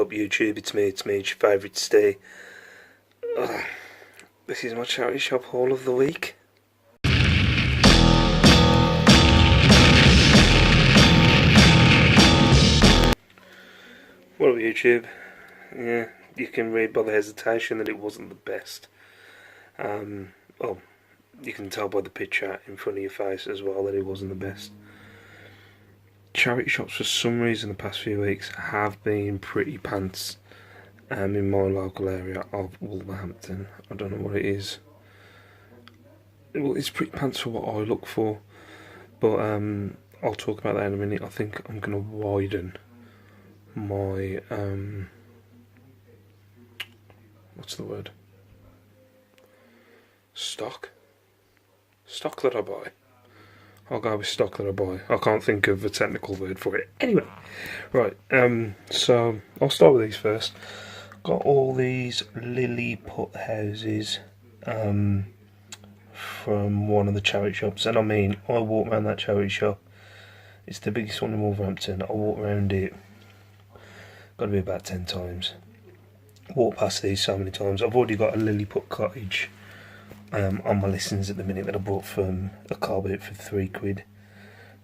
up YouTube? It's me, your favourite Steve. This is my charity shop haul of the week. What up YouTube? Yeah, you can read by the hesitation that it wasn't the best. Well, you can tell by the picture in front of your face as well that it wasn't the best. Charity shops for some reason the past few weeks have been pretty pants in my local area of Wolverhampton. I don't know what it is. Well, it's pretty pants for what I look for, but I'll talk about that in a minute. I think I'm going to widen my what's the word? Stock that I buy. I'll go with stock that I buy. I can't think of a technical word for it. Anyway, right. So I'll start with these first. Got all these lily put houses from one of the charity shops, and I mean, I walk around that charity shop. It's the biggest one in Wolverhampton. I walk around it. Got to be about 10 times. Walk past these so many times. I've already got a lily put cottage on my listings at the minute that I bought from a car boot for £3,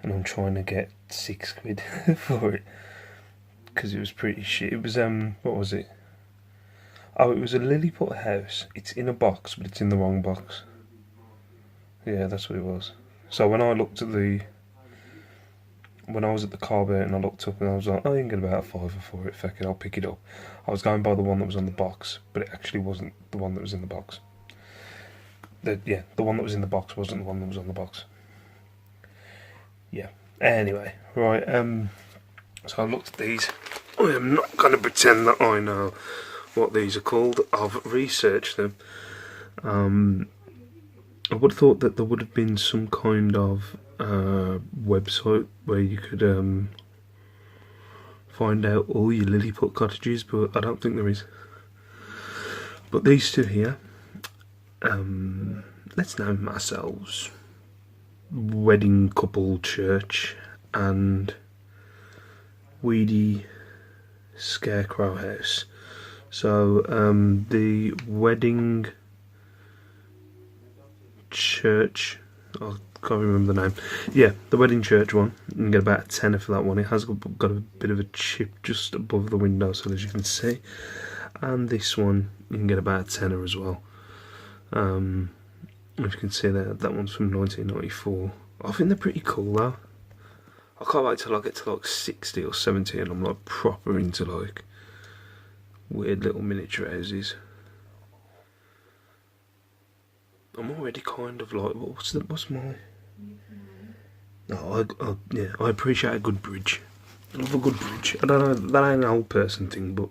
and I'm trying to get £6 for it because it was pretty shit. It was what was it? Oh, it was a lily put house. It's in a box, but it's in the wrong box. Yeah, that's what it was. So when I was at the car boot and I looked up and I was like, oh, you can get about a £5 for it. Fuck it, I'll pick it up. I was going by the one that was on the box, but it actually wasn't the one that was in the box. The one that was in the box wasn't the one that was on the box. Yeah. Anyway, right. So I looked at these. I am not going to pretend that I know what these are called. I've researched them. I would have thought that there would have been some kind of website where you could find out all your lily put cottages, but I don't think there is. But these two here. Let's name ourselves Wedding Couple Church and Weedy Scarecrow House. So the Wedding Church, I can't remember the name. Yeah, the Wedding Church one, you can get about a tenner for that one. It has got a bit of a chip just above the window, so as you can see. And this one, you can get about a tenner as well. If you can see that one's from 1994. I think they're pretty cool though. I can't wait till I get to like 60 or 70 and I'm like proper into like weird little miniature houses. I'm already kind of like, what's my... No, I appreciate a good bridge. I love a good bridge. I don't know, that ain't an old person thing, but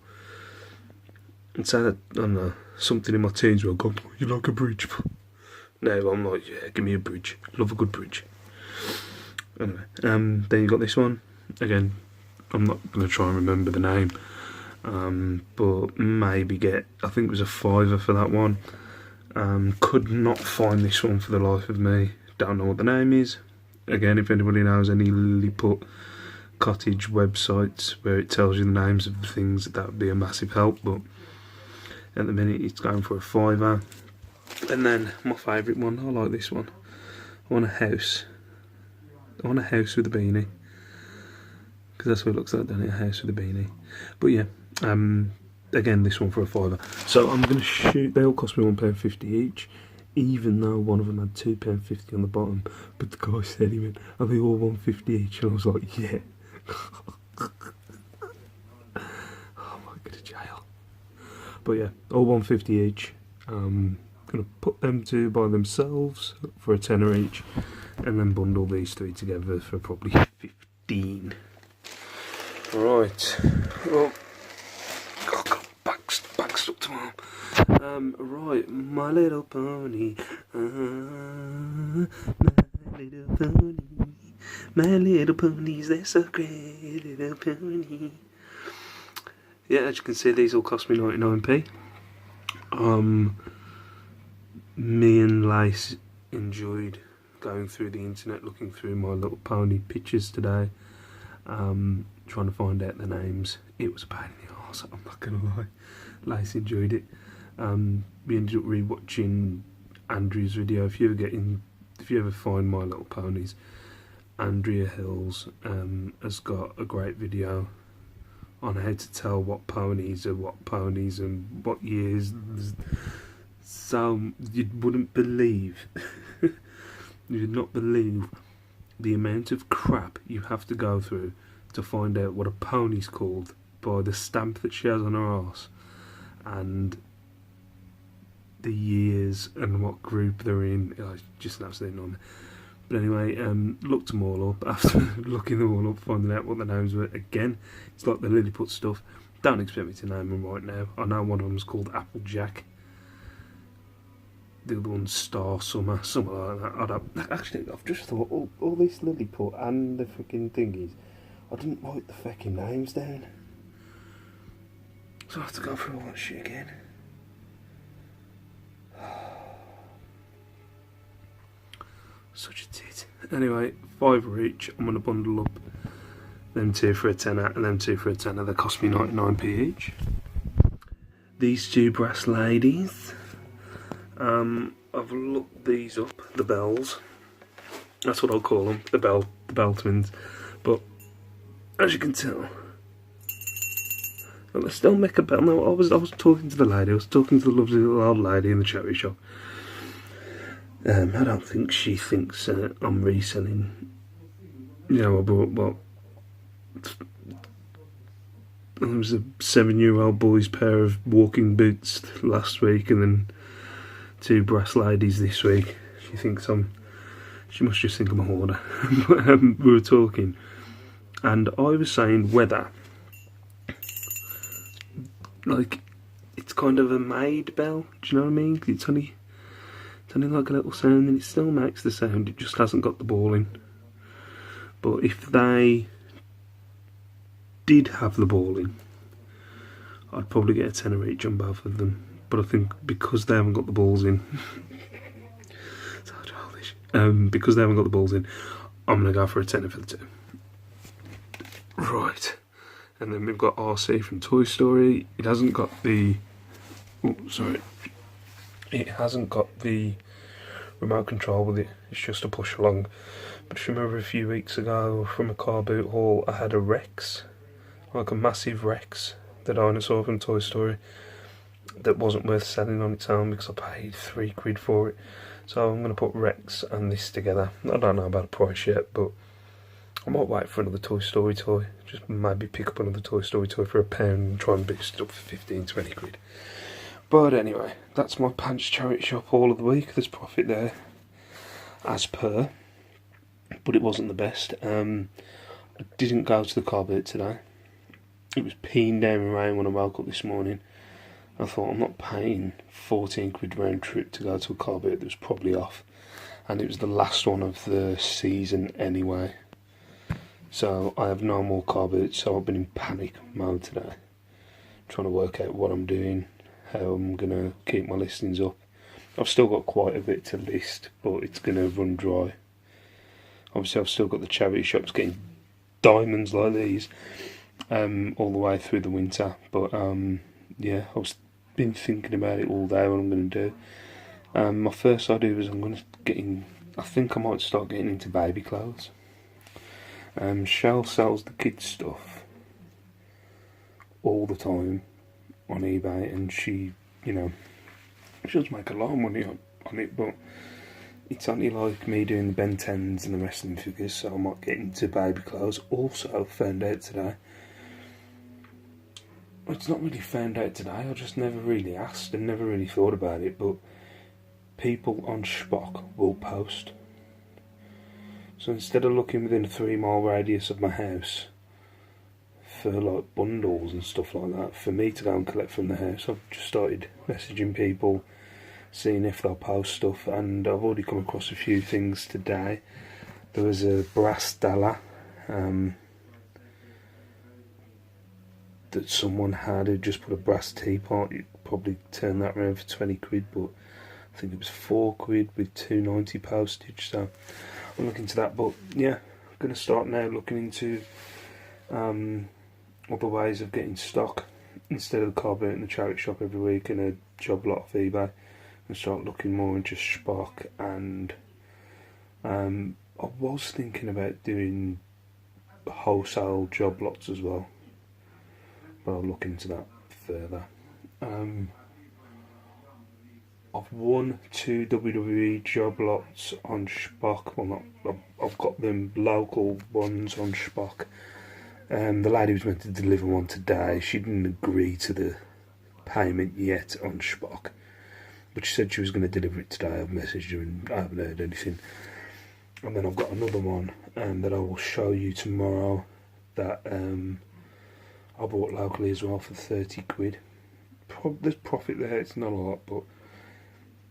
it's I don't know, something in my teens where I go, you like a bridge? No, I'm like, yeah, give me a bridge. Love a good bridge. Anyway, then you got this one. Again, I'm not going to try and remember the name, but maybe get, I think it was a £5 for that one. Could not find this one for the life of me. Don't know what the name is. Again, if anybody knows any lily put cottage websites where it tells you the names of the things, that would be a massive help, but at the minute it's going for a £5. And then my favourite one, I like this one. I want a house. I want a house with a beanie, because that's what it looks like, doesn't it? A house with a beanie. But yeah, again, this one for a £5. So I'm going to shoot. They all cost me £1.50 each, even though one of them had £2.50 on the bottom. But the guy said, he went, are they all £1.50 each? And I was like, yeah. Oh, I might go to jail. But yeah, all £1.50 each. Gonna put them two by themselves for a tenner each, and then bundle these three together for probably 15. Right. Well, back stuck to arm. Right, My Little Pony. My little ponies, they're so great, little pony. Yeah, as you can see, these all cost me 99p. Me and Lace enjoyed going through the internet, looking through My Little Pony pictures today, trying to find out the names. It was a pain in the was, I'm not gonna lie, Lacey enjoyed it. We ended up rewatching Andrew's video. If you ever find My Little Ponies, Andrea Hills has got a great video on how to tell what ponies are what ponies and what years. So you wouldn't believe, you'd not believe the amount of crap you have to go through to find out what a pony's called by the stamp that she has on her arse and the years and what group they're in. Oh, it's just an absolute nightmare. But anyway, looked them all up. After looking them all up, finding out what the names were again, it's like the Lilliput stuff. Don't expect me to name them right now. I know one of them's called Applejack. The other one's Star Summer, something like that. I don't. Actually, I've just thought all this Lilliput and the fucking thingies, I didn't write the fucking names down. So I have to go through all that shit again. Such a tit. Anyway, £5 each. I'm going to bundle up them two for a tenner and them two for a tenner. They cost me 99p each. These two brass ladies. I've looked these up. The bells. That's what I'll call them. The bell twins. But as you can tell, well, they still make a bell. No, I was talking to the lady. I was talking to the lovely little old lady in the charity shop. I don't think she thinks I'm reselling. You know, I bought it was a 7-year-old boy's pair of walking boots last week, and then 2 brass ladies this week. She thinks she must just think I'm a hoarder. We were talking, and I was saying whether, like, it's kind of a made bell. Do you know what I mean? It's only like a little sound, and it still makes the sound, it just hasn't got the ball in. But if they did have the ball in, I'd probably get a tenner each on both of them. But I think because they haven't got the balls in, so childish. Because they haven't got the balls in, I'm going to go for a tenner for the two. Right. And then we've got RC from Toy Story. It hasn't got the... Oh, sorry. It hasn't got the remote control with it, it's just a push along. But if you remember a few weeks ago from a car boot haul, I had a Rex, like a massive Rex, the dinosaur from Toy Story, that wasn't worth selling on its own because I paid £3 for it. So I'm going to put Rex and this together. I don't know about a price yet, but I might wait for another Toy Story toy. Just maybe pick up another Toy Story toy for £1 and try and boost it up for 15-20 quid. But anyway, that's my pants charity shop haul of the week. There's profit there, as per, but it wasn't the best. I didn't go to the car boot today. It was peeing down with rain when I woke up this morning. I thought, I'm not paying 14 quid round trip to go to a car boot that was probably off. And it was the last one of the season anyway. So I have no more car boots, so I've been in panic mode today. Trying to work out what I'm doing, how I'm going to keep my listings up. I've still got quite a bit to list, but it's going to run dry. Obviously I've still got the charity shops getting diamonds like these all the way through the winter. But yeah, I've been thinking about it all day, what I'm going to do. My first idea was I'm going to get in, I think I might start getting into baby clothes. Shell sells the kids stuff all the time on eBay, and she, you know, she does make a lot of money on it, but it's only like me doing the Ben 10s and the wrestling figures, so I might get into baby clothes. Also found out today, well, it's not really found out today, I just never really asked and never really thought about it, but people on Spock will post. So instead of looking within a 3-mile radius of my house for like bundles and stuff like that, for me to go and collect from the house, I've just started messaging people, seeing if they'll post stuff, and I've already come across a few things today. There was a brass dollar that someone had who just put a brass teapot. You'd probably turn that around for 20 quid, but I think it was 4 quid with £2.90 postage, so I'm looking into that. But yeah, I'm going to start now looking into other ways of getting stock. instead of carbonating the charity shop every week and a job lot off eBay, and start looking more into Spock. And I was thinking about doing wholesale job lots as well, but I'll look into that further. I've won 2 WWE job lots on Spock. Well, not, I've got them local ones on Spock. The lady was meant to deliver one today. She didn't agree to the payment yet on Spock, but she said she was going to deliver it today. I've messaged her and I haven't heard anything. And then I've got another one that I will show you tomorrow that I bought locally as well for 30 quid. There's profit there, it's not a lot, but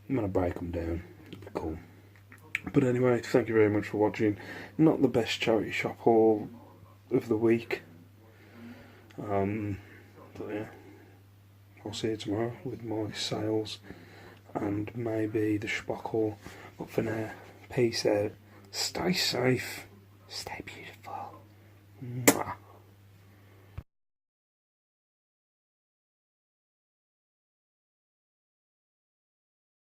I'm going to break them down. It'll be cool. But anyway, thank you very much for watching. Not the best charity shop haul of the week. But yeah, I'll see you tomorrow with my sales and maybe the Spock haul. But for now, peace out. Stay safe. Stay beautiful. Mwah.